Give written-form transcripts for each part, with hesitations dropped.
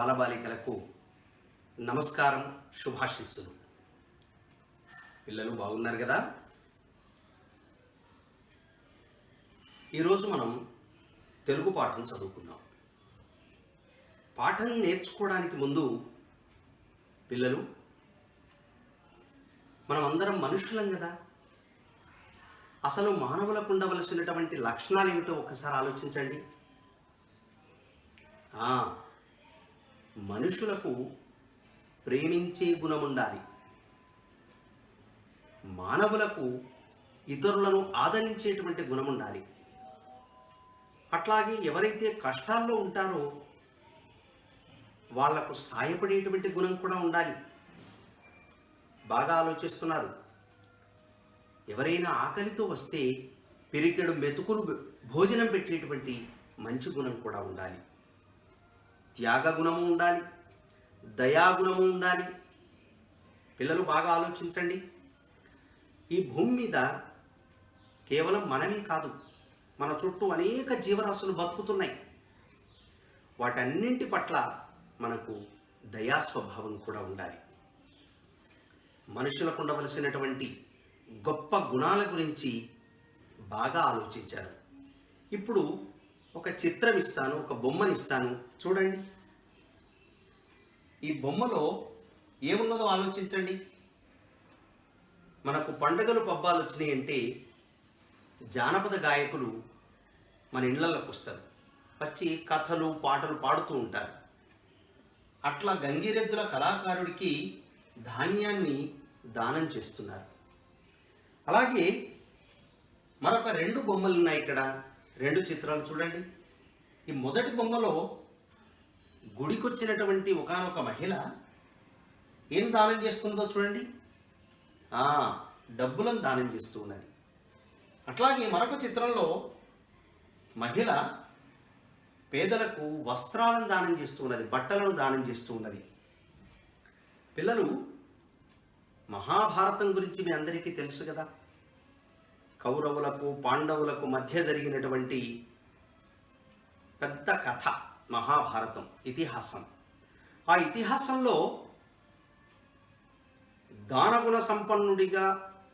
బాలబాలికలకు నమస్కారం, శుభాశిస్సులు. పిల్లలు బాగున్నారు కదా? ఈరోజు మనం తెలుగు పాఠం చదువుకుందాం. పాఠం నేర్చుకోవడానికి ముందు పిల్లలు, మనమందరం మనుషులం కదా. అసలు మానవులకు ఉండవలసినటువంటి లక్షణాలు ఏమిటో ఒకసారి ఆలోచించండి. మనుషులకు ప్రేమించే గుణం ఉండాలి. మానవులకు ఇతరులను ఆదరించేటువంటి గుణం ఉండాలి. అట్లాగే ఎవరైతే కష్టాల్లో ఉంటారో వాళ్లకు సాయపడేటువంటి గుణం కూడా ఉండాలి. బాగా ఆలోచిస్తున్నారు. ఎవరైనా ఆకలితో వస్తే పిరికెడు మెతుకులు భోజనం పెట్టేటువంటి మంచి గుణం కూడా ఉండాలి. త్యాగ గుణము ఉండాలి, దయాగుణము ఉండాలి. పిల్లలు బాగా ఆలోచించండి. ఈ భూమి మీద కేవలం మనమే కాదు, మన చుట్టూ అనేక జీవరాశులు బతుకుతున్నాయి. వాటన్నింటి పట్ల మనకు దయాస్వభావం కూడా ఉండాలి. మనుషులకు ఉండవలసినటువంటి గొప్ప గుణాల గురించి బాగా ఆలోచించారు. ఇప్పుడు ఒక చిత్రం ఇస్తాను, ఒక బొమ్మని ఇస్తాను, చూడండి. ఈ బొమ్మలో ఏమున్నదో ఆలోచించండి. మనకు పండుగలు పబ్బాలు వచ్చినాయి అంటే జానపద గాయకులు మన ఇళ్లలోకి వస్తారు, వచ్చి కథలు పాటలు పాడుతూ ఉంటారు. అట్లా గంగిరెద్దుల కళాకారుడికి ధాన్యాన్ని దానం చేస్తున్నారు. అలాగే మరొక రెండు బొమ్మలు ఉన్నాయి. ఇక్కడ రెండు చిత్రాలు చూడండి. ఈ మొదటి బొమ్మలో గుడికొచ్చినటువంటి ఒకానొక మహిళ ఏం దానం చేస్తుందో చూడండి. డబ్బులను దానం చేస్తూ ఉన్నది. అట్లాగే మరొక చిత్రంలో మహిళ పేదలకు వస్త్రాలను దానం చేస్తూ ఉన్నది, బట్టలను దానం చేస్తూ ఉన్నది. పిల్లలు, మహాభారతం గురించి మీ అందరికీ తెలుసు కదా. కౌరవులకు పాండవులకు మధ్య జరిగినటువంటి పెద్ద కథ మహాభారతం, ఇతిహాసం. ఆ ఇతిహాసంలో దానగుణ సంపన్నుడిగా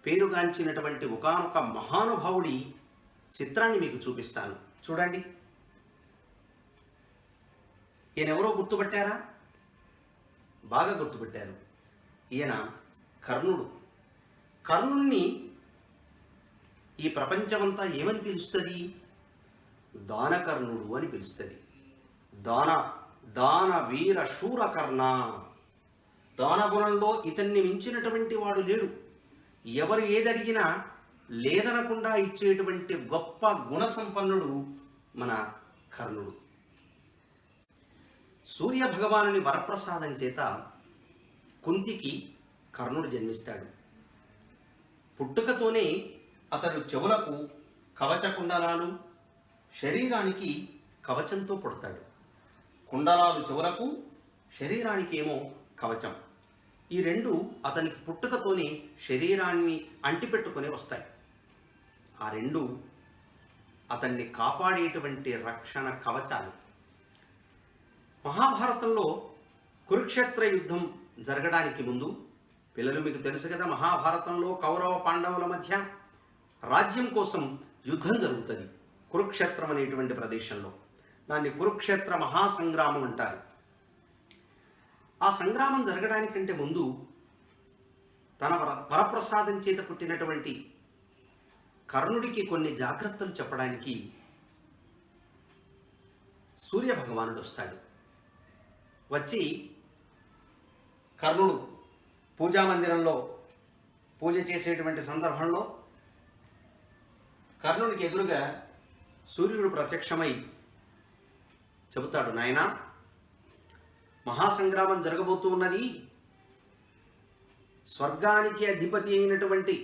పేరుగాంచినటువంటి ఒకానొక మహానుభావుడి చిత్రాన్ని మీకు చూపిస్తాను, చూడండి. ఈయనెవరో గుర్తుపట్టారా? బాగా గుర్తుపట్టారు. ఈయన కర్ణుడు. కర్ణుణ్ణి ఈ ప్రపంచమంతా ఏమని పిలుస్తుంది? దానకర్ణుడు అని పిలుస్తుంది. దాన వీర శూర కర్ణ. దానగుణంలో ఇతన్ని మించినటువంటి వాడు లేడు. ఎవరు ఏదడిగినా లేదనకుండా ఇచ్చేటువంటి గొప్ప గుణ సంపన్నుడు మన కర్ణుడు. సూర్య భగవానుని వరప్రసాదం చేత కుంతికి కర్ణుడు జన్మిస్తాడు. పుట్టుకతోనే అతడు చెవులకు కవచ కుండలాలు, శరీరానికి కవచంతో పుడతాడు. కుండలాలు చెవులకు, శరీరానికి ఏమో కవచం. ఈ రెండు అతనికి పుట్టుకతోనే శరీరాన్ని అంటిపెట్టుకొని వస్తాయి. ఆ రెండు అతన్ని కాపాడేటువంటి రక్షణ కవచాలు. మహాభారతంలో కురుక్షేత్ర యుద్ధం జరగడానికి ముందు, పిల్లలు మీకు తెలుసు కదా, మహాభారతంలో కౌరవ పాండవుల మధ్య రాజ్యం కోసం యుద్ధం జరుగుతుంది కురుక్షేత్రం అనేటువంటి ప్రదేశంలో. దాన్ని కురుక్షేత్ర మహాసంగ్రామం అంటారు. ఆ సంగ్రామం జరగడానికంటే ముందు తన వరప్రసాదం చేత పుట్టినటువంటి కర్ణుడికి కొన్ని జాగ్రత్తలు చెప్పడానికి సూర్య భగవానుడు వస్తాడు. వచ్చి కర్ణుడు పూజామందిరంలో పూజ చేసేటువంటి సందర్భంలో కర్ణునికి ఎదురుగా సూర్యుడు ప్రత్యక్షమై చెబుతాడు, నాయనా, మహాసంగ్రామం జరగబోతూ ఉన్నది. స్వర్గానికి అధిపతి అయినటువంటి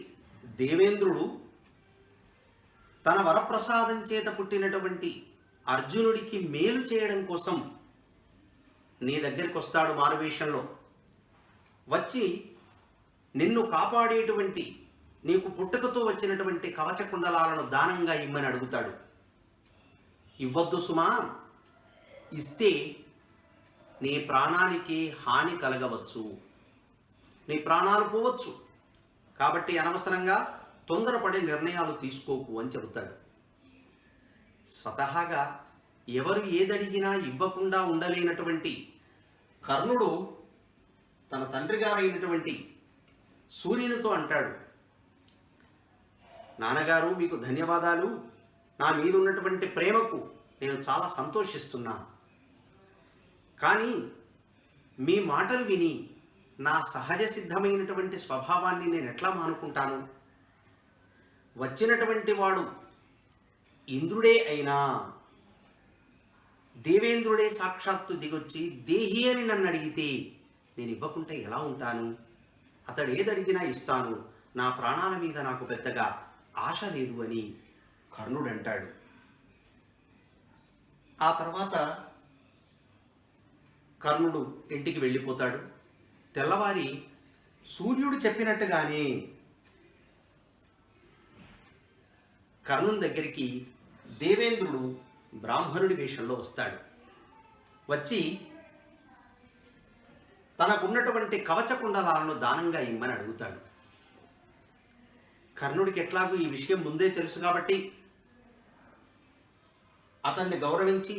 దేవేంద్రుడు తన వరప్రసాదం చేత పుట్టినటువంటి అర్జునుడికి మేలు చేయడం కోసం నీ దగ్గరికి వస్తాడు మారువేషంలో. వచ్చి నిన్ను కాపాడేటువంటి, నీకు పుట్టుకతో వచ్చినటువంటి కవచ కుండలాలను దానంగా ఇమ్మని అడుగుతాడు. ఇవ్వద్దు సుమా, ఇస్తే నీ ప్రాణానికి హాని కలగవచ్చు, నీ ప్రాణాలు పోవచ్చు. కాబట్టి అనవసరంగా తొందరపడే నిర్ణయాలు తీసుకోకు అని చెబుతాడు. స్వతహాగా ఎవరు ఏదడిగినా ఇవ్వకుండా ఉండలేనటువంటి కర్ణుడు తన తండ్రి గారైనటువంటి సూర్యునితో అంటాడు, నాన్నగారు మీకు ధన్యవాదాలు, నా మీద ఉన్నటువంటి ప్రేమకు నేను చాలా సంతోషిస్తున్నా. కానీ మీ మాటలు విని నా సహజ సిద్ధమైనటువంటి స్వభావాన్ని నేను ఎట్లా మానుకుంటాను? వచ్చినటువంటి వాడు ఇంద్రుడే అయినా, దేవేంద్రుడే సాక్షాత్తు దిగొచ్చి దేహి అని నన్ను అడిగితే నేను ఇవ్వకుంటే ఎలా ఉంటాను? అతడు ఏదడిగినా ఇస్తాను, నా ప్రాణాల మీద నాకు పెద్దగా ఆశ లేదు అని కర్ణుడు అంటాడు. ఆ తర్వాత కర్ణుడు ఇంటికి వెళ్ళిపోతాడు. తెల్లవారి సూర్యుడు చెప్పినట్టుగానే కర్ణుని దగ్గరికి దేవేంద్రుడు బ్రాహ్మణుడి వేషంలో వస్తాడు. వచ్చి తనకున్నటువంటి కవచ కుండలాలను దానంగా ఇమ్మని అడుగుతాడు. కర్ణుడికి ఎట్లాగూ ఈ విషయం ముందే తెలుసు కాబట్టి అతన్ని గౌరవించి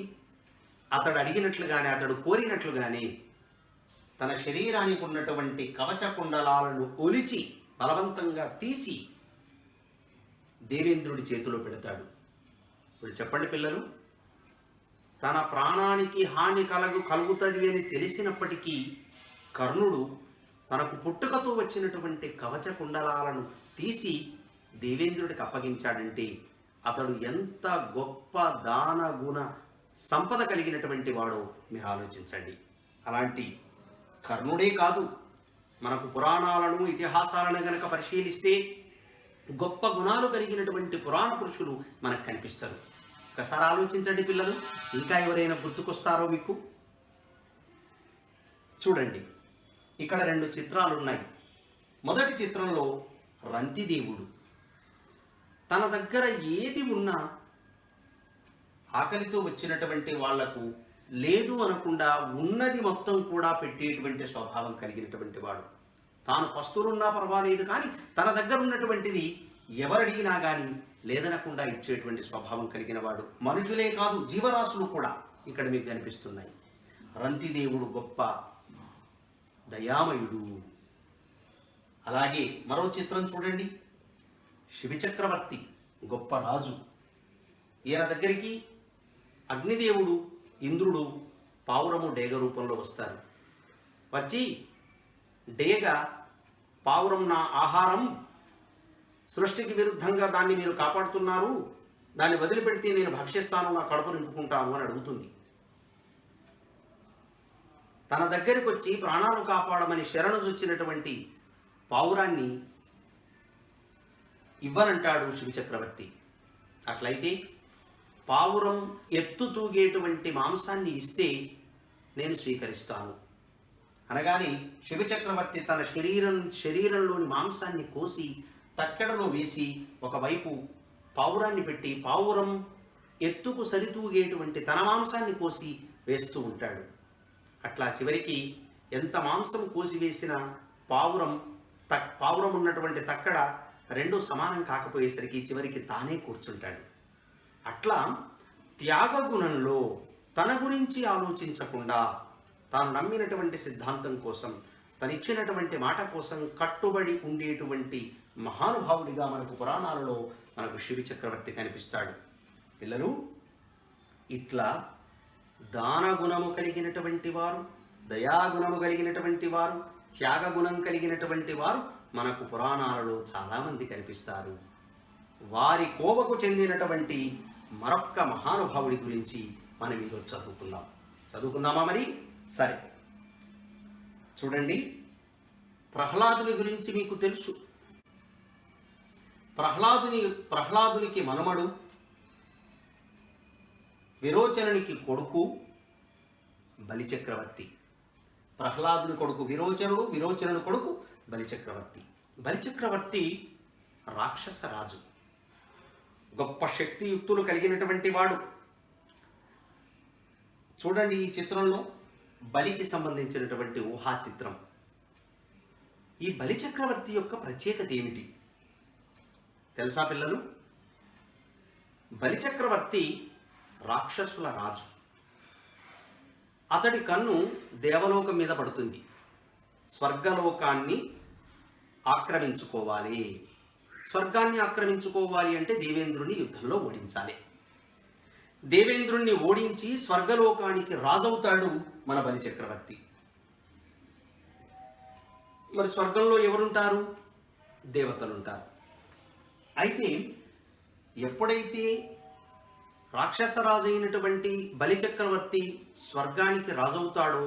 అతడు అడిగినట్లుగానే, అతడు కోరినట్లుగానే తన శరీరానికి ఉన్నటువంటి కవచ కుండలాలను ఒలిచి బలవంతంగా తీసి దేవేంద్రుడి చేతిలో పెడతాడు. ఇప్పుడు చెప్పండి పిల్లలు, తన ప్రాణానికి హాని కలుగుతుంది అని తెలిసినప్పటికీ కర్ణుడు తనకు పుట్టుకతో వచ్చినటువంటి కవచ కుండలాలను తీసి దేవేంద్రుడికి అప్పగించాడంటే అతడు ఎంత గొప్ప దాన గుణ సంపద కలిగినటువంటి వాడో మీరు ఆలోచించండి. అలాంటి కర్ణుడే కాదు, మనకు పురాణాలను ఇతిహాసాలను గనక పరిశీలిస్తే గొప్ప గుణాలు కలిగినటువంటి పురాణ పురుషులు మనకు కనిపిస్తారు. ఒకసారి ఆలోచించండి పిల్లలు, ఇంకా ఎవరైనా గుర్తుకొస్తారో మీకు? చూడండి, ఇక్కడ 2 చిత్రాలు ఉన్నాయి. మొదటి చిత్రంలో రంతిదేవుడు తన దగ్గర ఏది ఉన్నా ఆకలితో వచ్చినటువంటి వాళ్లకు లేదు అనకుండా ఉన్నది మొత్తం కూడా పెట్టేటువంటి స్వభావం కలిగినటువంటి వాడు. తాను పస్తులున్నా పర్వాలేదు కానీ తన దగ్గర ఉన్నటువంటిది ఎవరడిగినా కానీ లేదనకుండా ఇచ్చేటువంటి స్వభావం కలిగిన వాడు. మనుషులే కాదు, జీవరాశులు కూడా ఇక్కడ మీకు కనిపిస్తున్నాయి. రంతిదేవుడు గొప్ప దయామయుడు. అలాగే మరో చిత్రం చూడండి, శివచక్రవర్తి గొప్ప రాజు. ఈయన దగ్గరికి అగ్నిదేవుడు, ఇంద్రుడు, పావురము డేగ రూపంలో వస్తారు. వచ్చి, డేగ, పావురం నా ఆహారం, సృష్టికి విరుద్ధంగా దాన్ని మీరు కాపాడుతున్నారు, దాన్ని వదిలిపెడితే నేను భక్షిస్తాను, నా కడుపు నింపుకుంటాను అని అడుగుతుంది. తన దగ్గరికి వచ్చి ప్రాణాలు కాపాడమని శరణు చొచ్చినటువంటి పావురాన్ని ఇవ్వనంటాడు శివచక్రవర్తి. అట్లయితే పావురం ఎత్తు తూగేటువంటి మాంసాన్ని ఇస్తే నేను స్వీకరిస్తాను అనగానే శివచక్రవర్తి తన శరీరంలోని మాంసాన్ని కోసి తక్కెడలో వేసి ఒకవైపు పావురాన్ని పెట్టి పావురం ఎత్తుకు సరితూగేటువంటి తన మాంసాన్ని కోసి వేస్తూ ఉంటాడు. అట్లా చివరికి ఎంత మాంసం కోసి వేసిన పావురం ఉన్నటువంటి తక్కడ 2 సమానం కాకపోయేసరికి చివరికి తానే కూర్చుంటాడు. అట్లా త్యాగ గుణంలో తన గురించి ఆలోచించకుండా తాను నమ్మినటువంటి సిద్ధాంతం కోసం, తనిచ్చినటువంటి మాట కోసం కట్టుబడి ఉండేటువంటి మహానుభావుడిగా మనకు పురాణాలలో మనకు శివచక్రవర్తి కనిపిస్తాడు. పిల్లలు, ఇట్లా దానగుణము కలిగినటువంటి వారు, దయాగుణము కలిగినటువంటి వారు, త్యాగగుణం కలిగినటువంటి వారు మనకు పురాణాలలో చాలామంది కనిపిస్తారు. వారి కోవకు చెందినటువంటి మరొక్క మహానుభావుడి గురించి మనం ఈరోజు చదువుకుందామా మరి? సరే, చూడండి, ప్రహ్లాదుని గురించి మీకు తెలుసు. ప్రహ్లాదునికి మనమడు, విరోచనునికి కొడుకు బలిచక్రవర్తి. ప్రహ్లాదుని కొడుకు విరోచనుడు, విరోచనుని కొడుకు బలిచక్రవర్తి. బలిచక్రవర్తి రాక్షస రాజు, గొప్ప శక్తియుక్తులు కలిగినటువంటి వాడు. చూడండి, ఈ చిత్రంలో బలికి సంబంధించినటువంటి ఊహా చిత్రం. ఈ బలి చక్రవర్తి యొక్క ప్రత్యేకత ఏమిటి తెలుసా పిల్లలు? బలి చక్రవర్తి రాక్షసుల రాజు. అతడి కన్ను దేవలోకం మీద పడుతుంది. స్వర్గలోకాన్ని ఆక్రమించుకోవాలి. స్వర్గాన్ని ఆక్రమించుకోవాలి అంటే దేవేంద్రుని యుద్ధంలో ఓడించాలి. దేవేంద్రుణ్ణి ఓడించి స్వర్గలోకానికి రాజవుతాడు మన బలి చక్రవర్తి. మరి స్వర్గంలో ఎవరుంటారు? దేవతలుంటారు. అయితే ఎప్పుడైతే రాక్షసరాజు అయినటువంటి బలి చక్రవర్తి స్వర్గానికి రాజవుతాడో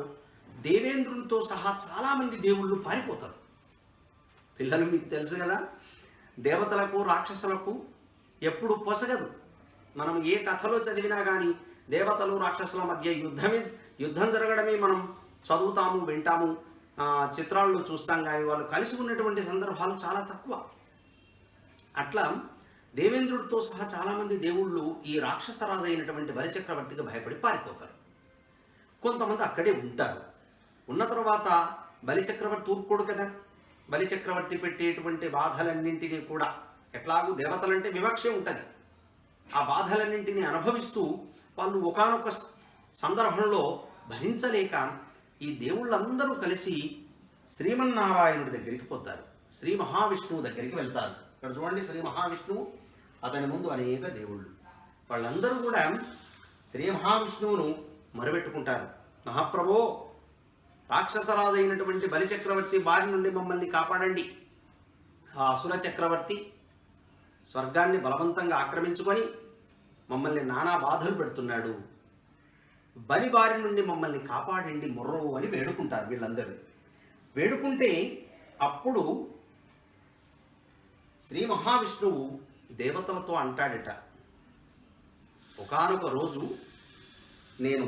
దేవేంద్రునితో సహా చాలామంది దేవుళ్ళు పారిపోతారు. పిల్లలు మీకు తెలుసు కదా, దేవతలకు రాక్షసులకు ఎప్పుడు పొసగదు. మనం ఏ కథలో చదివినా కానీ దేవతలు రాక్షసుల మధ్య యుద్ధం జరగడమే మనం చదువుతాము, వింటాము, చిత్రాల్లో చూస్తాం. కానీ వాళ్ళు కలిసి ఉన్నటువంటి సందర్భాలు చాలా తక్కువ. అట్లా దేవేంద్రుడితో సహా చాలామంది దేవుళ్ళు ఈ రాక్షసరాజు అయినటువంటి బలిచక్రవర్తికి భయపడి పారిపోతారు. కొంతమంది అక్కడే ఉంటారు. ఉన్న తర్వాత బలిచక్రవర్తి ఊరుకోడు కదా. బలిచక్రవర్తి పెట్టేటువంటి బాధలన్నింటినీ కూడా, ఎట్లాగూ దేవతలంటే వివక్షే ఉంటుంది, ఆ బాధలన్నింటినీ అనుభవిస్తూ వాళ్ళు ఒకానొక సందర్భంలో భరించలేక ఈ దేవుళ్ళందరూ కలిసి శ్రీమన్నారాయణుడి దగ్గరికి పోతారు. శ్రీ మహావిష్ణువు దగ్గరికి వెళ్తారు. ఇక్కడ చూడండి, శ్రీ మహావిష్ణువు, అతని ముందు అనేక దేవుళ్ళు. వాళ్ళందరూ కూడా శ్రీ మహావిష్ణువును మొరబెట్టుకుంటారు. మహాప్రభో, రాక్షసరాజు అయినటువంటి బలిచక్రవర్తి బారి నుండి మమ్మల్ని కాపాడండి. ఆ అసుర చక్రవర్తి స్వర్గాన్ని బలవంతంగా ఆక్రమించుకొని మమ్మల్ని నానా బాధలు పెడుతున్నాడు. బలి బారి నుండి మమ్మల్ని కాపాడండి మొర్రో అని వేడుకుంటారు వీళ్ళందరూ. వేడుకుంటే అప్పుడు శ్రీ మహావిష్ణువు దేవతలతో అంటాడట, ఒకానొక రోజు నేను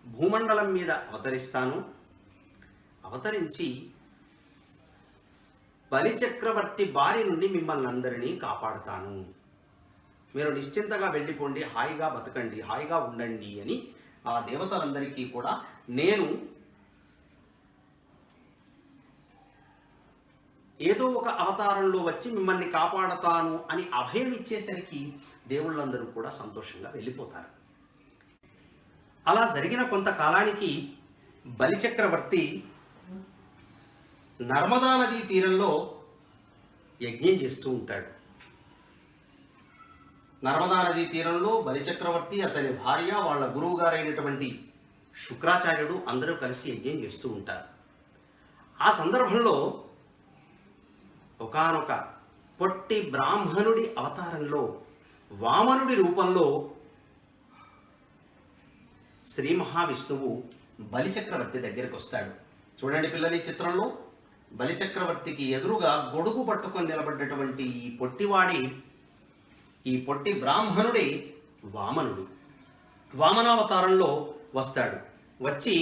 భూమండలం మీద అవతరిస్తాను. అవతరించి బలిచక్రవర్తి బారి నుండి మిమ్మల్ని అందరినీ కాపాడుతాను. మీరు నిశ్చింతగా వెళ్ళిపోండి, హాయిగా బతకండి, హాయిగా ఉండండి అని ఆ దేవతలందరికీ కూడా నేను ఏదో ఒక అవతారంలో వచ్చి మిమ్మల్ని కాపాడతాను అని అభయం ఇచ్చేసరికి దేవుళ్ళందరూ కూడా సంతోషంగా వెళ్ళిపోతారు. అలా జరిగిన కొంతకాలానికి బలిచక్రవర్తి నర్మదా నదీ తీరంలో యజ్ఞం చేస్తూ ఉంటాడు. నర్మదా నదీ తీరంలో బలిచక్రవర్తి, అతని భార్య, వాళ్ళ గురువు గారైనటువంటి శుక్రాచార్యుడు అందరూ కలిసి యజ్ఞం చేస్తూ ఉంటారు. ఆ సందర్భంలో ఒకానొక పొట్టి బ్రాహ్మణుడి అవతారంలో, వామనుడి రూపంలో శ్రీ మహావిష్ణువు బలిచక్రవర్తి దగ్గరికి వస్తాడు. చూడండి పిల్లలు, ఈ చిత్రంలో బలిచక్రవర్తికి ఎదురుగా గొడుగు పట్టుకొని నిలబడ్డటువంటి ఈ పొట్టి బ్రాహ్మణుడే వామనుడు. వామనావతారంలో వస్తాడు. వచ్చి,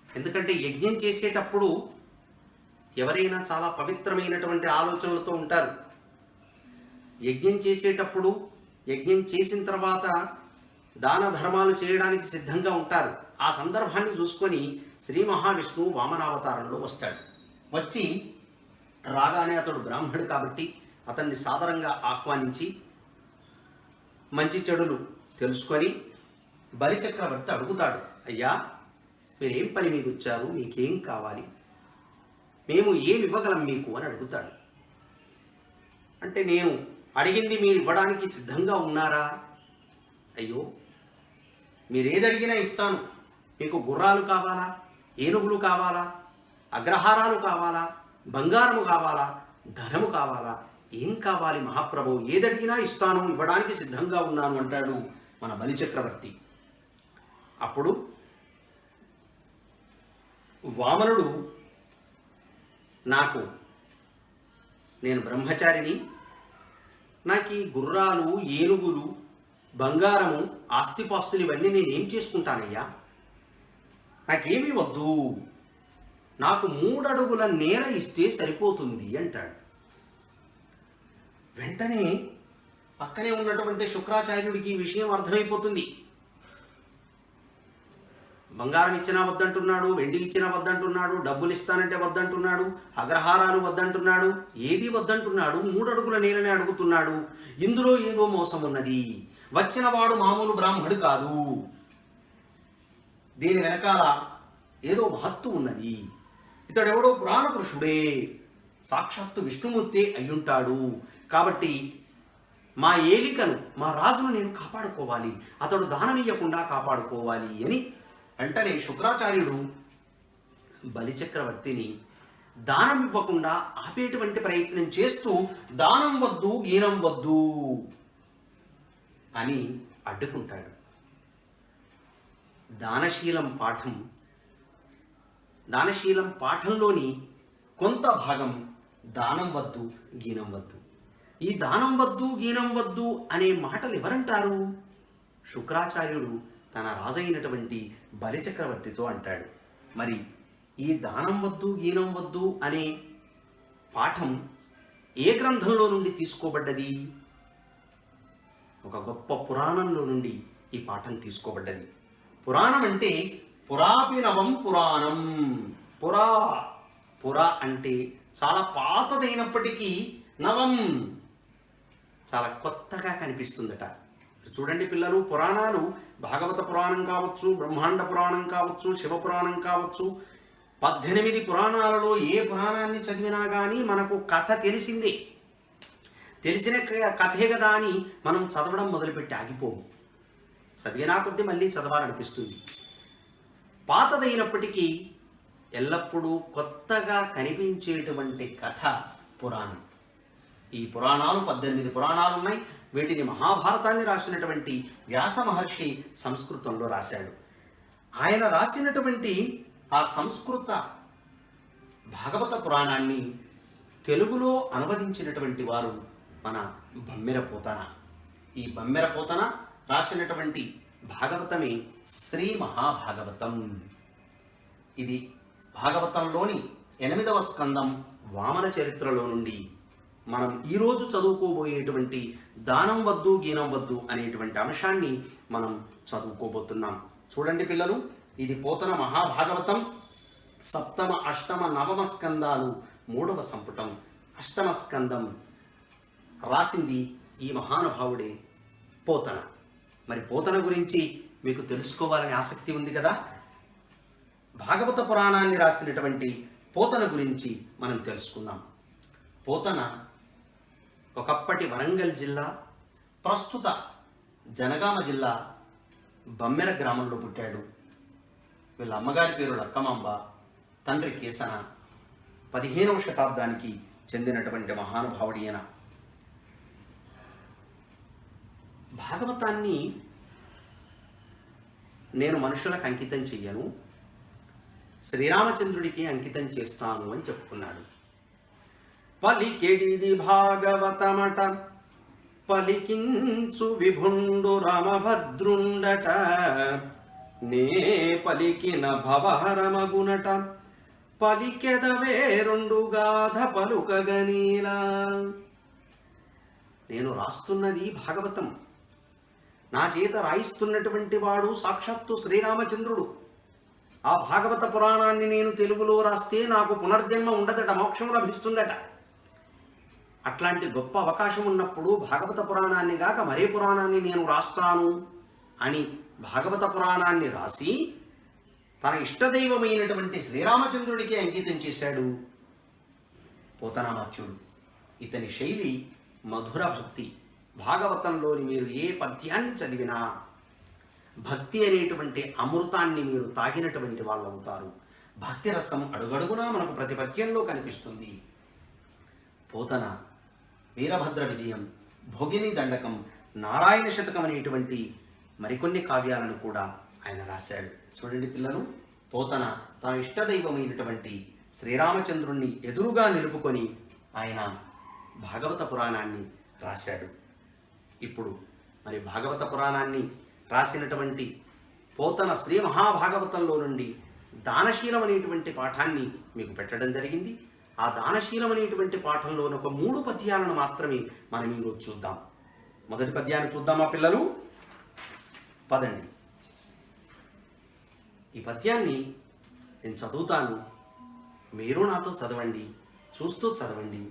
ఎందుకంటే యజ్ఞం చేసేటప్పుడు ఎవరైనా చాలా పవిత్రమైనటువంటి ఆలోచనలతో ఉంటారు. యజ్ఞం చేసేటప్పుడు, యజ్ఞం చేసిన తర్వాత దాన ధర్మాలు చేయడానికి సిద్ధంగా ఉంటారు. ఆ సందర్భాన్ని చూసుకొని శ్రీ మహావిష్ణువు వామనావతారంలో వస్తాడు. వచ్చి రాగానే అతడు బ్రాహ్మణుడు కాబట్టి అతన్ని సాదరంగా ఆహ్వానించి మంచి చెడులు తెలుసుకొని బలిచక్రవర్తి అడుగుతాడు, అయ్యా మీరేం పని మీద వచ్చారు, మీకేం కావాలి, మేము ఏమి ఇవ్వగలం మీకు అని అడుగుతాడు. అంటే నేను అడిగింది మీరు ఇవ్వడానికి సిద్ధంగా ఉన్నారా? అయ్యో, మీరేది అడిగినా ఇస్తాను. మీకు గుర్రాలు కావాలా, ఏనుగులు కావాలా, అగ్రహారాలు కావాలా, బంగారము కావాలా, ధనము కావాలా, ఏం కావాలి మహాప్రభు, ఏదడిగినా ఇస్తాను, ఇవ్వడానికి సిద్ధంగా ఉన్నాను అంటాడు మన బలిచక్రవర్తి. అప్పుడు వామనుడు, నేను బ్రహ్మచారిని, నాకు ఈ గుర్రాలు, ఏనుగులు, బంగారము, ఆస్తిపాస్తులు ఇవన్నీ నేనేం చేసుకుంటానయ్యా, నాకేమీ వద్దు, నాకు 3 అడుగుల నేల ఇస్తే సరిపోతుంది అంటాడు. వెంటనే పక్కనే ఉన్నటువంటి శుక్రాచార్యుడికి ఈ విషయం అర్థమైపోతుంది. బంగారం ఇచ్చినా వద్దంటున్నాడు, వెండి ఇచ్చినా వద్దంటున్నాడు, డబ్బులు ఇస్తానంటే వద్దంటున్నాడు, అగ్రహారాలు వద్దంటున్నాడు, ఏది వద్దంటున్నాడు. 3 అడుగుల నేలనే అడుగుతున్నాడు. ఇందులో ఏదో మోసం ఉన్నది. వచ్చినవాడు మామూలు బ్రాహ్మడు కాదు, దీని వెనకాల ఏదో మహత్తు ఉన్నది. ఇతడెవడో పురాణ పురుషుడే, సాక్షాత్తు విష్ణుమూర్తి అయ్యుంటాడు. కాబట్టి మా ఏలికను, మా రాజును నేను కాపాడుకోవాలి, అతడు దానమియ్యకుండా కాపాడుకోవాలి అని వెంటనే శుక్రాచార్యుడు బలిచక్రవర్తిని దానం ఇవ్వకుండా ఆపేటువంటి ప్రయత్నం చేస్తూ దానం వద్దు, గీనం వద్దు అని అడ్డుకుంటాడు. దానశీలం పాఠంలోని కొంత భాగం దానం వద్దు, గీనం వద్దు. ఈ దానం వద్దు, గీనం వద్దు అనే మాటలు ఎవరంటారు? శుక్రాచార్యుడు తన రాజైనటువంటి బలిచక్రవర్తితో అంటాడు. మరి ఈ దానం వద్దు, గీనం వద్దు అనే పాఠం ఏ గ్రంథంలో నుండి తీసుకోబడ్డది? ఒక గొప్ప పురాణంలో నుండి ఈ పాఠం తీసుకోబడ్డది. పురాణం అంటే పురాపినవం పురాణం. పురా అంటే చాలా పాతదైనప్పటికీ నవం, చాలా కొత్తగా కనిపిస్తుందట. చూడండి పిల్లలు, పురాణాలు భాగవత పురాణం కావచ్చు, బ్రహ్మాండ పురాణం కావచ్చు, శివపురాణం కావచ్చు, 18 పురాణాలలో ఏ పురాణాన్ని చదివినా కానీ మనకు కథ తెలిసిందే. తెలిసిన కథే కదా అని మనం చదవడం మొదలుపెట్టి ఆగిపోము. చదివినా కొద్దీ మళ్ళీ చదవాలనిపిస్తుంది. పాతదైనప్పటికీ ఎల్లప్పుడూ కొత్తగా కనిపించేటువంటి కథ పురాణం. ఈ పురాణాలు 18 పురాణాలు ఉన్నాయి. వీటిని మహాభారతాన్ని రాసినటువంటి వ్యాస మహర్షి సంస్కృతంలో రాశాడు. ఆయన రాసినటువంటి ఆ సంస్కృత భాగవత పురాణాన్ని తెలుగులో అనువదించినటువంటి వారు మన బమ్మెర పోతన. ఈ బమ్మెర పోతన రాసినటువంటి భాగవతమే శ్రీ మహాభాగవతం. ఇది భాగవతంలోని 8వ స్కందం వామన చరిత్రలో నుండి మనం ఈరోజు చదువుకోబోయేటువంటి దానం వద్దు, గీనం వద్దు అనేటువంటి అంశాన్ని మనం చదువుకోబోతున్నాం. చూడండి పిల్లలు, ఇది పోతన మహాభాగవతం 7వ, 8వ, 9వ స్కందాలు 3వ సంపుటం 8వ స్కందం రాసింది ఈ మహానుభావుడే పోతన. మరి పోతన గురించి మీకు తెలుసుకోవాలని ఆసక్తి ఉంది కదా. భాగవత పురాణాన్ని రాసినటువంటి పోతన గురించి మనం తెలుసుకుందాం. పోతన ఒకప్పటి వరంగల్ జిల్లా, ప్రస్తుత జనగామ జిల్లా బమ్మెర గ్రామంలో పుట్టాడు. వీళ్ళ అమ్మగారి పేరు లక్కమాంబ, తండ్రి కేసన. 15వ శతాబ్దానికి చెందినటువంటి మహానుభావుడి ఈయన. భాగవతాన్ని నేను మనుషులకు అంకితం చెయ్యను, శ్రీరామచంద్రుడికి అంకితం చేస్తాను అని చెప్పుకున్నాడు. పలికెడిది భాగవతమట, పలికించు విభుండు రామభద్రుండట, నే పలికిన భవహరమగునట, పలికెదవే 2 గాథ పలుకగనీలా. నేను రాస్తున్నది భాగవతం, నా చేత రాయిస్తున్నటువంటి వాడు సాక్షాత్తు శ్రీరామచంద్రుడు. ఆ భాగవత పురాణాన్ని నేను తెలుగులో రాస్తే నాకు పునర్జన్మ ఉండదట, మోక్షం లభిస్తుందట. అట్లాంటి గొప్ప అవకాశం ఉన్నప్పుడు భాగవత పురాణాన్ని గాక మరే పురాణాన్ని నేను రాస్తాను అని భాగవత పురాణాన్ని రాసి తన ఇష్టదైవమైనటువంటి శ్రీరామచంద్రుడికి అంకితం చేశాడు పోతనామాత్యుడు. ఇతని శైలి మధుర భక్తి. భాగవతంలోని మీరు ఏ పద్యాన్ని చదివినా భక్తి అనేటువంటి అమృతాన్ని మీరు తాగినటువంటి వాళ్ళు అవుతారు. భక్తి రసం అడుగడుగునా మనకు ప్రతి పద్యంలో కనిపిస్తుంది. పోతన వీరభద్ర విజయం, భోగిని దండకం, నారాయణ శతకం అనేటువంటి మరికొన్ని కావ్యాలను కూడా ఆయన రాశాడు. చూడండి పిల్లలు, పోతన తన ఇష్టదైవమైనటువంటి శ్రీరామచంద్రుణ్ణి ఎదురుగా నిలుపుకొని ఆయన భాగవత పురాణాన్ని రాశాడు. ఇప్పుడు మరి భాగవత పురాణాన్ని రాసినటువంటి పోతన శ్రీ మహాభాగవతంలో నుండి దానశీలం అనేటువంటి పాఠాన్ని మీకు పెట్టడం జరిగింది. ఆ దానశీలం అనేటువంటి పాఠంలోని ఒక 3 పద్యాలను మాత్రమే మనం ఈరోజు చూద్దాం. మొదటి పద్యాన్ని చూద్దామా పిల్లలు? పదండి. ఈ పద్యాన్ని నేను చదువుతాను, మీరు నాతో చదవండి, చూస్తూ చదవండి.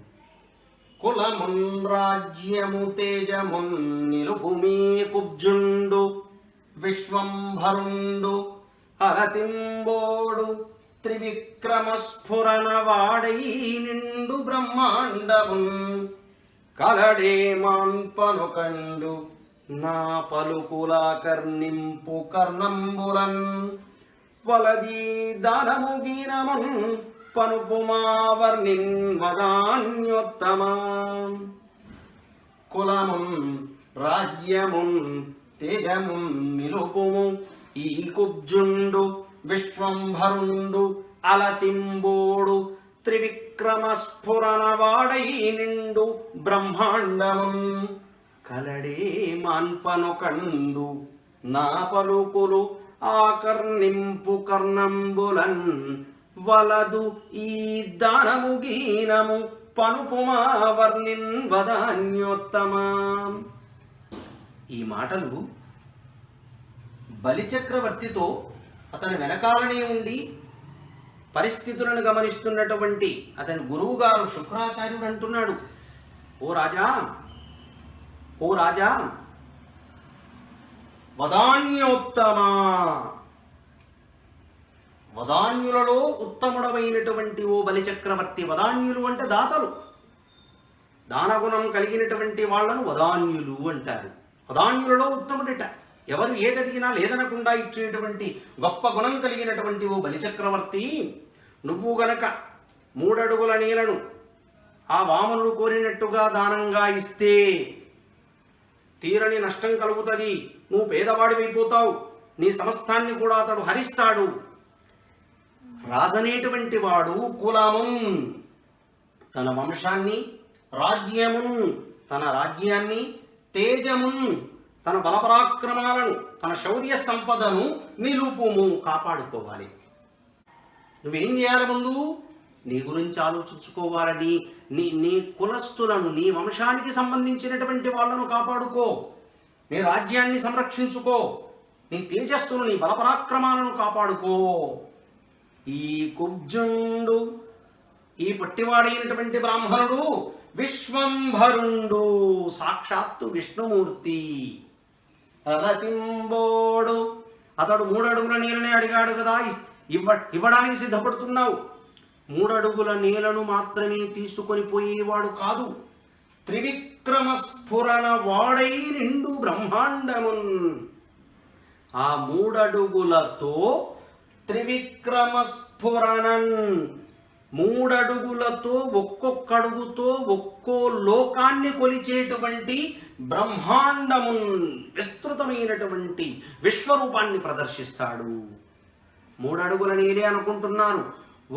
కులమున్ రాజ్యము తేజమున్ నిలుపుమీ కుబ్జుండు విశ్వంభరుండు అరతింబోడు త్రివిక్రమ స్ఫురణ వాడై నిండు బ్రహ్మాండమున్ కలడే మాన్పనుకండు నా పలుకుల కర్ణింపు కర్ణంబులన్ వలదీ దానము గీనమున్ పనుపుమా వర్ణిన్ వదాన్యోత్తమా. కులమున్ రాజ్యమున్ తేజమున్ నిలుపుము ఈ కుబ్జుండు విశ్వంభరుండు అలతింబోడు త్రివిక్రమ స్ఫురణ వాడై నిండు బ్రహ్మాండమున్ కలడే మాన్పనుకండు నా పలుకులు ఆకర్ణింపు కర్ణంబులన్ వలదు ఈ దానము గీనము పనుపుమా వర్ణిన్ వదాన్యోత్తమా. ఈ మాటలు బలిచక్రవర్తితో అతని వెనకాలనే ఉండి పరిస్థితులను గమనిస్తున్నటువంటి అతని గురువుగారు శుక్రాచార్యుడు అంటున్నాడు, ఓ రాజా, ఓ రాజా, వదాన్యోత్తమా, వదాన్యులలో ఉత్తముడమైనటువంటి ఓ బలిచక్రవర్తి. వదాన్యులు అంటే దాతలు, దానగుణం కలిగినటువంటి వాళ్లను వదాన్యులు అంటారు. వదాన్యులలో ఉత్తముడిట. ఎవరు ఏదడిగినా లేదనకుండా ఇచ్చేటువంటి గొప్ప గుణం కలిగినటువంటి ఓ బలిచక్రవర్తి, నువ్వు గనక 3 అడుగుల నీళ్లను ఆ వామనుడు కోరినట్టుగా దానంగా ఇస్తే తీరని నష్టం కలుగుతుంది. నువ్వు పేదవాడివైపోతావు, నీ సమస్తాన్ని కూడా అతడు హరిస్తాడు. రాజనేటువంటి వాడు కులమున్ తన వంశాన్ని, రాజ్యమున్ తన రాజ్యాన్ని, తేజమున్ తన బలపరాక్రమాలను, తన శౌర్య సంపదను నిలుపుము కాపాడుకోవాలి. నువ్వేం చేయాలి? ముందు నీ గురించి ఆలోచించుకోవాలని, నీ కులస్తులను, నీ వంశానికి సంబంధించినటువంటి వాళ్ళను కాపాడుకో, నీ రాజ్యాన్ని సంరక్షించుకో, నీ తేజస్సును, నీ బలపరాక్రమాలను కాపాడుకో. ఈ కుబ్జుండు, ఈ పట్టివాడైనటువంటి బ్రాహ్మణుడు విశ్వంభరుండు, సాక్షాత్తు విష్ణుమూర్తి. అరతింబోడు, అతడు 3 అడుగుల నీళ్ళనే అడిగాడు కదా, ఇవ్వడానికి సిద్ధపడుతున్నావు. 3 అడుగుల నీళ్లను మాత్రమే తీసుకొని పోయేవాడు కాదు, త్రివిక్రమ స్ఫురణ వాడై నిండు బ్రహ్మాండమున్. ఆ 3 అడుగులతో త్రివిక్రమ స్ఫురణన్, 3 అడుగులతో ఒక్కొక్క అడుగుతో ఒక్కో లోకాన్ని కొలిచేటువంటి బ్రహ్మాండమున్, విస్తృతమైనటువంటి విశ్వరూపాన్ని ప్రదర్శిస్తాడు. 3 అడుగుల నీలే అనుకుంటున్నారు,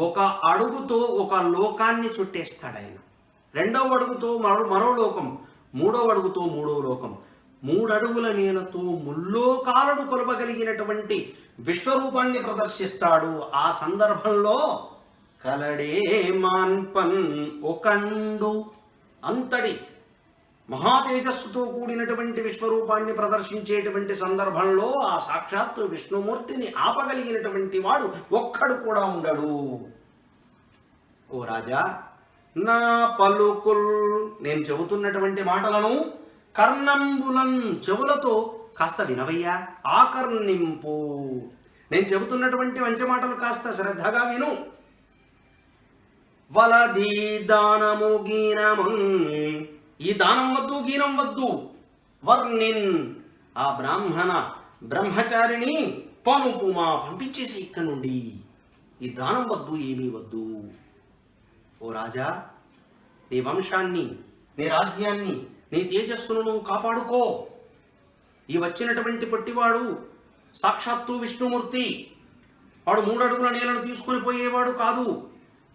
1 అడుగుతో ఒక లోకాన్ని చుట్టేస్తాడు ఆయన. 2వ అడుగుతో మరో లోకం, 3వ అడుగుతో 3వ లోకం. 3 అడుగుల నీలతో ముల్లోకాలను కొలపగలిగినటువంటి విశ్వరూపాన్ని ప్రదర్శిస్తాడు. ఆ సందర్భంలో కలడే మాన్పన్ ఒకండు, అంతటి మహాతేజస్సుతో కూడినటువంటి విశ్వరూపాన్ని ప్రదర్శించేటువంటి సందర్భంలో ఆ సాక్షాత్తు విష్ణుమూర్తిని ఆపగలిగినటువంటి వాడు ఒక్కడు కూడా ఉండడు. ఓ రాజా, నా పలుకుల్, నేను చెబుతున్నటువంటి మాటలను కర్ణంబులన్, చెవులతో కాస్త వినవయ్యా, ఆకర్ణింపు. నేను చెబుతున్నటువంటి మంచి మాటలు కాస్త శ్రద్ధగా విను. వలదీ దానము గీనమున్, ఈ దానం వద్దు, గీనం వద్దు. వర్ణిన్, ఆ బ్రహ్మచారిని పనుపుమా, పంపించేసి ఇక్కడ నుండి. ఈ దానం వద్దు, ఏమీ వద్దు. ఓ రాజా, నీ వంశాన్ని, నీ రాజ్యాన్ని, నీ తేజస్సును నువ్వు కాపాడుకో. ఈ వచ్చినటువంటి పొట్టివాడు సాక్షాత్తు విష్ణుమూర్తి. వాడు 3 అడుగుల నీళ్లను తీసుకుని పోయేవాడు కాదు,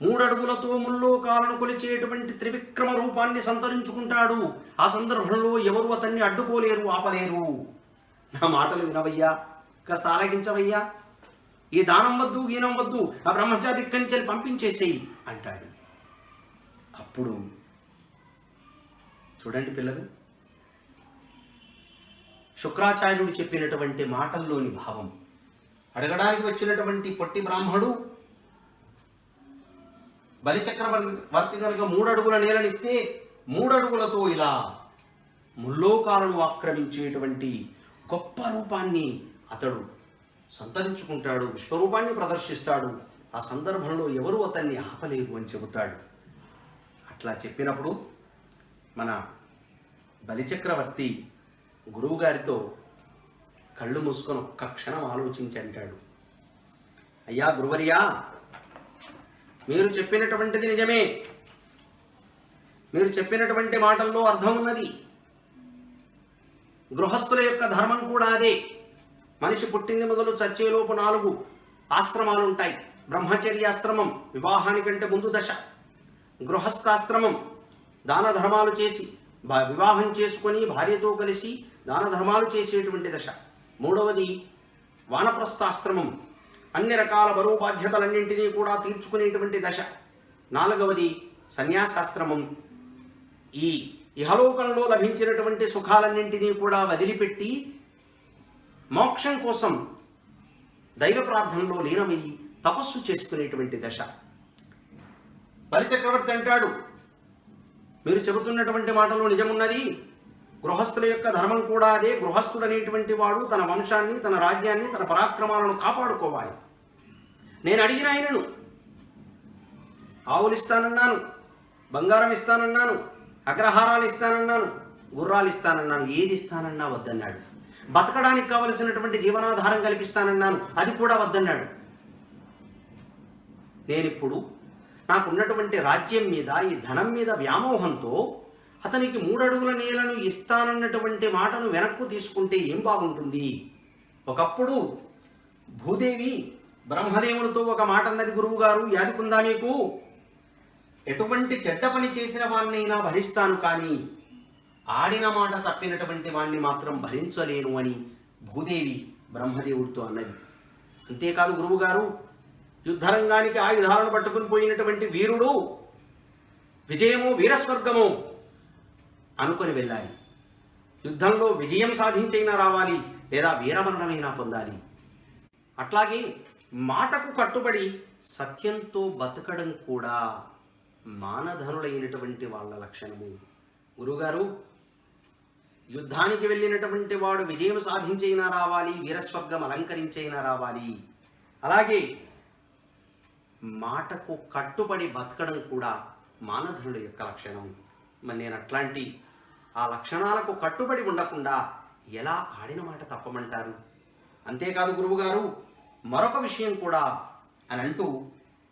3 అడుగులతో ముల్లోకాలను కొలిచేటువంటి త్రివిక్రమ రూపాన్ని సంతరించుకుంటాడు. ఆ సందర్భంలో ఎవరు అతన్ని అడ్డుకోలేరు, ఆపలేరు. నా మాటలు వినవయ్యా, కాస్త ఆలకించవయ్యా. ఈ దానం వద్దు, గీనం వద్దు, ఆ బ్రహ్మచారి కంచెలు పంపించేసేయి అంటాడు. అప్పుడు చూడండి పిల్లలు, శుక్రాచార్యుడు చెప్పినటువంటి మాటల్లోని భావం. అడగడానికి వచ్చినటువంటి పొట్టి బ్రాహ్మడు బలిచక్రవర్తి కనుక 3 అడుగుల నేలనిస్తే 3 అడుగులతో ఇలా ముల్లోకాలను ఆక్రమించేటువంటి గొప్ప రూపాన్ని అతడు సంతరించుకుంటాడు, విశ్వరూపాన్ని ప్రదర్శిస్తాడు. ఆ సందర్భంలో ఎవరు అతన్ని ఆపలేరు అని చెబుతాడు. అట్లా చెప్పినప్పుడు మన బలిచక్రవర్తి గురువుగారితో కళ్ళు మూసుకొని ఒక్క క్షణం ఆలోచించి అంటాడు, అయ్యా గురువర్యా, మీరు చెప్పినటువంటిది నిజమే, మీరు చెప్పినటువంటి మాటల్లో అర్థం ఉన్నది. గృహస్థుల యొక్క ధర్మం కూడా అదే. మనిషి పుట్టింది మొదలు చచ్చేలోపు 4 ఆశ్రమాలు ఉంటాయి. బ్రహ్మచర్యాశ్రమం వివాహానికంటే ముందు దశ, గృహస్థాశ్రమం దాన ధర్మాలు చేసి వివాహం చేసుకొని భార్యతో కలిసి దాన ధర్మాలు చేసేటువంటి దశ, 3వది వానప్రస్థాశ్రమం అన్ని రకాల బరువు బాధ్యతలన్నింటినీ కూడా తీర్చుకునేటువంటి దశ, 4వది సన్యాసాశ్రమం ఈ ఇహలోకంలో లభించినటువంటి సుఖాలన్నింటినీ కూడా వదిలిపెట్టి మోక్షం కోసం దైవ ప్రార్థనలో లీనమయ్యి తపస్సు చేసుకునేటువంటి దశ. బలిచక్రవర్తి అంటాడు, మీరు చెబుతున్నటువంటి మాటలో నిజమున్నది. గృహస్థుల యొక్క ధర్మం కూడా అదే. గృహస్థుడు అనేటువంటి వాడు తన వంశాన్ని, తన రాజ్యాన్ని, తన పరాక్రమాలను కాపాడుకోవాలి. నేను అడిగిన ఆయనను ఆవులు ఇస్తానన్నాను, బంగారం ఇస్తానన్నాను, అగ్రహారాలు ఇస్తానన్నాను, గుర్రాలు ఇస్తానన్నాను, ఏది ఇస్తానన్నా వద్దన్నాడు. బతకడానికి కావలసినటువంటి జీవనాధారం కల్పిస్తానన్నాను, అది కూడా వద్దన్నాడు. నేనిప్పుడు నాకున్నటువంటి రాజ్యం మీద, ఈ ధనం మీద వ్యామోహంతో అతనికి 3 అడుగుల నేలను ఇస్తానన్నటువంటి మాటను వెనక్కు తీసుకుంటే ఏం బాగుంటుంది? ఒకప్పుడు భూదేవి బ్రహ్మదేవునితో ఒక మాట అన్నది, గురువు గారు యాదికుందా మీకు? ఎటువంటి చెడ్డ పని చేసిన వాణ్ణైనా భరిస్తాను, కానీ ఆడిన మాట తప్పినటువంటి వాణ్ణి మాత్రం భరించలేను అని భూదేవి బ్రహ్మదేవుడితో అన్నది. అంతేకాదు గురువుగారు, యుద్ధరంగానికి ఆయుధాలను పట్టుకుని పోయినటువంటి వీరుడు విజయమో వీరస్వర్గమో అనుకొని వెళ్ళాలి. యుద్ధంలో విజయం సాధించైనా రావాలి, లేదా వీరమరణమైనా పొందాలి. అట్లాగే మాటకు కట్టుబడి సత్యంతో బతకడం కూడా మానధనులైనటువంటి వాళ్ళ లక్షణము. గురుగారు, యుద్ధానికి వెళ్ళినటువంటి వాడు విజయం సాధించైనా రావాలి, వీరస్వర్గం అలంకరించైనా రావాలి. అలాగే మాటకు కట్టుబడి బతకడం కూడా మానధనుల యొక్క లక్షణం. మరి నేను అట్లాంటి ఆ లక్షణాలకు కట్టుబడి ఉండకుండా ఎలా ఆడిన మాట తప్పమంటారు? అంతేకాదు గురువుగారు, మరొక విషయం కూడా అని అంటూ,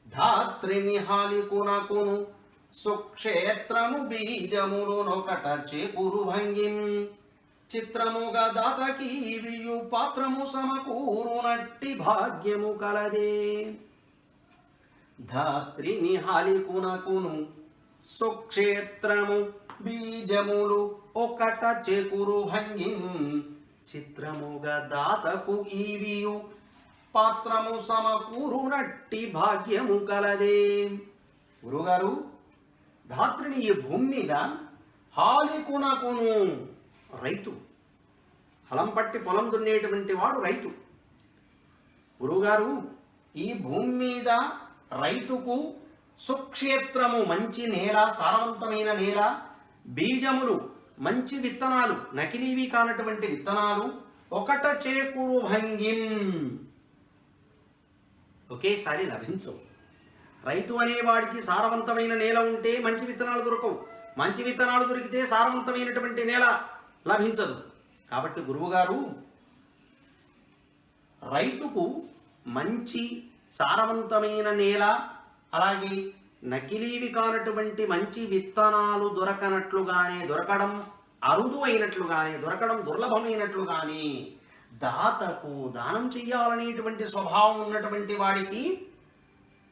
ధాత్రిని హాలికునకును సుక్షేత్రము బీజములోనొకట చేకూరు భంగిం చిత్రముగా దాతకి వియు పాత్రము సమకూరునట్టి భాగ్యము కలదే. ధాత్రిని హాలికునకును సుక్షేత్రము బీజములు ఒకట చేకూరు భంగిం చిత్రముగా దాతకు ఈవియు పాత్రము సమకూరునట్టి భాగ్యము కలదే. గురుగారు, ధాత్రిని ఈ భూమి మీద హాలికునకును, రైతు, హలం పట్టి పొలం దున్నేటువంటి వాడు రైతు. గురుగారు, ఈ భూమి మీద రైతుకు సుక్షేత్రము మంచి నేల, సారవంతమైన నేల, బీజములు మంచి విత్తనాలు, నకిలీవి కానటువంటి విత్తనాలు, ఒకట చేకూరు భంగిం ఒకేసారి లభించవు. రైతు అనేవాడికి సారవంతమైన నేల ఉంటే మంచి విత్తనాలు దొరకవు, మంచి విత్తనాలు దొరికితే సారవంతమైనటువంటి నేల లభించదు. కాబట్టి గురువుగారు, రైతుకు మంచి సారవంతమైన నేల, అలాగే నకిలీవి కానటువంటి మంచి విత్తనాలు దొరకనట్లుగానే, దొరకడం అరుదు అయినట్లుగానే, దొరకడం దుర్లభమైనట్లుగానే దాతకు దానం చెయ్యాలనేటువంటి స్వభావం ఉన్నటువంటి వాడికి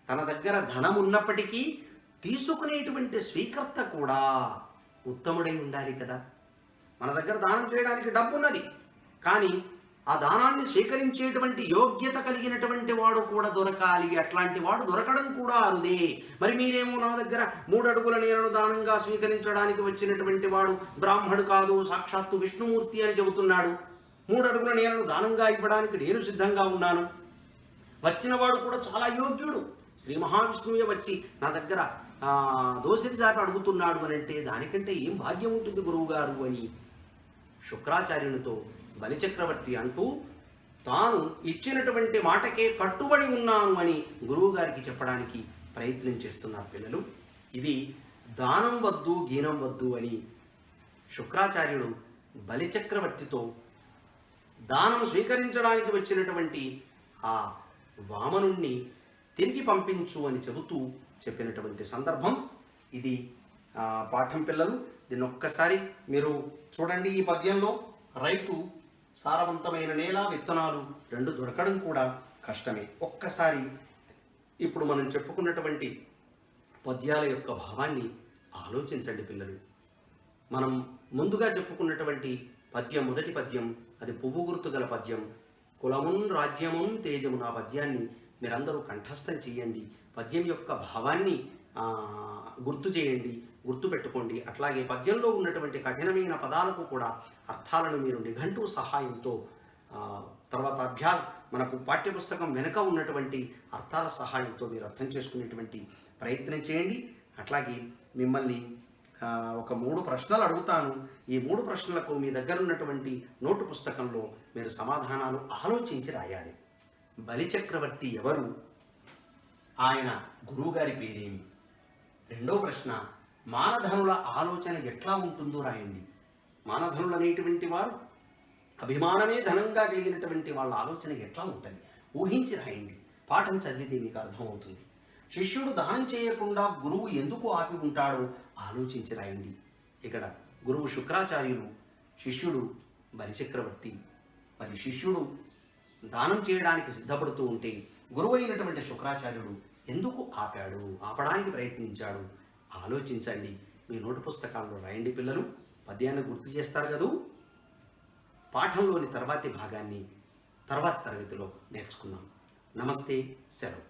తన దగ్గర ధనం ఉన్నప్పటికీ తీసుకునేటువంటి స్వీకర్త కూడా ఉత్తముడై ఉండాలి కదా. మన దగ్గర దానం చేయడానికి డబ్బు ఉన్నది, కానీ ఆ దానాన్ని స్వీకరించేటువంటి యోగ్యత కలిగినటువంటి వాడు కూడా దొరకాలి. అట్లాంటి వాడు దొరకడం కూడా అరుదే. మరి మీరేమో నా దగ్గర 3 అడుగుల నేలను దానంగా స్వీకరించడానికి వచ్చినటువంటి వాడు బ్రాహ్మడు కాదు, సాక్షాత్తు విష్ణుమూర్తి అని చెబుతున్నాడు. 3 అడుగుల నేలను దానంగా ఇవ్వడానికి నేను సిద్ధంగా ఉన్నాను. వచ్చినవాడు కూడా చాలా యోగ్యుడు, శ్రీ మహావిష్ణువే వచ్చి నా దగ్గర దోసిరి చాప అడుగుతున్నాడు అని అంటే దానికంటే ఏం భాగ్యం ఉంటుంది గురువుగారు అని శుక్రాచార్యునితో బలిచక్రవర్తి అంటూ తాను ఇచ్చినటువంటి మాటకే కట్టుబడి ఉన్నాను అని గురువుగారికి చెప్పడానికి ప్రయత్నం చేస్తున్నారు పిల్లలు. ఇది దానం వద్దు గీనం వద్దు అని శుక్రాచార్యుడు బలిచక్రవర్తితో దానం స్వీకరించడానికి వచ్చినటువంటి ఆ వామనుణ్ణి తిరిగి పంపించు అని చెబుతూ చెప్పినటువంటి సందర్భం ఇది. పాఠం పిల్లలు దీన్ని ఒక్కసారి మీరు చూడండి. ఈ పద్యంలో రైతు సారవంతమైన నేల, విత్తనాలు రెండు దొరకడం కూడా కష్టమే. ఒక్కసారి ఇప్పుడు మనం చెప్పుకున్నటువంటి పద్యాల యొక్క భావాన్ని ఆలోచించండి పిల్లలు. మనం ముందుగా చెప్పుకున్నటువంటి పద్యం, మొదటి పద్యం అది పువ్వు గుర్తు గల పద్యం. కులమున్ రాజ్యమున్ తేజమున్, ఆ పద్యాన్ని మీరందరూ కంఠస్థం చేయండి. పద్యం యొక్క భావాన్ని గుర్తు చేయండి, గుర్తు పెట్టుకోండి. అట్లాగే పద్యంలో ఉన్నటువంటి కఠినమైన పదాలకు కూడా అర్థాలను మీరు నిఘంటువు సహాయంతో తర్వాత మనకు పాఠ్యపుస్తకం వెనుక ఉన్నటువంటి అర్థాల సహాయంతో మీరు అర్థం చేసుకునేటువంటి ప్రయత్నం చేయండి. అట్లాగే మిమ్మల్ని ఒక 3 ప్రశ్నలు అడుగుతాను. ఈ 3 ప్రశ్నలకు మీ దగ్గర ఉన్నటువంటి నోటు పుస్తకంలో మీరు సమాధానాలు ఆలోచించి రాయాలి. బలిచక్రవర్తి ఎవరు? ఆయన గురువుగారి పేరేమి? రెండో ప్రశ్న, మానధనుల ఆలోచన ఎట్లా ఉంటుందో రాయండి. మానధనులు అనేటువంటి వారు అభిమానమే ధనంగా కలిగినటువంటి వాళ్ళ ఆలోచన ఎట్లా ఉంటుంది ఊహించి రాయండి. పాఠం చదివితే మీకు అర్థమవుతుంది. శిష్యుడు దానం చేయకుండా గురువు ఎందుకు ఆపి ఉంటాడో ఆలోచించి రాయండి. ఇక్కడ గురువు శుక్రాచార్యులు, శిష్యుడు బలిచక్రవర్తి. మరి శిష్యుడు దానం చేయడానికి సిద్ధపడుతూ ఉంటే గురువు అయినటువంటి శుక్రాచార్యుడు ఎందుకు ఆపడానికి ప్రయత్నించాడు ఆలోచించండి. మీ నోటు పుస్తకాల్లో రాయండి పిల్లలు. పద్యాన్ని గుర్తు చేస్తారు కదూ. పాఠంలోని తర్వాతి భాగాన్ని తర్వాతి తరగతిలో నేర్చుకుందాం. నమస్తే, సెలవు.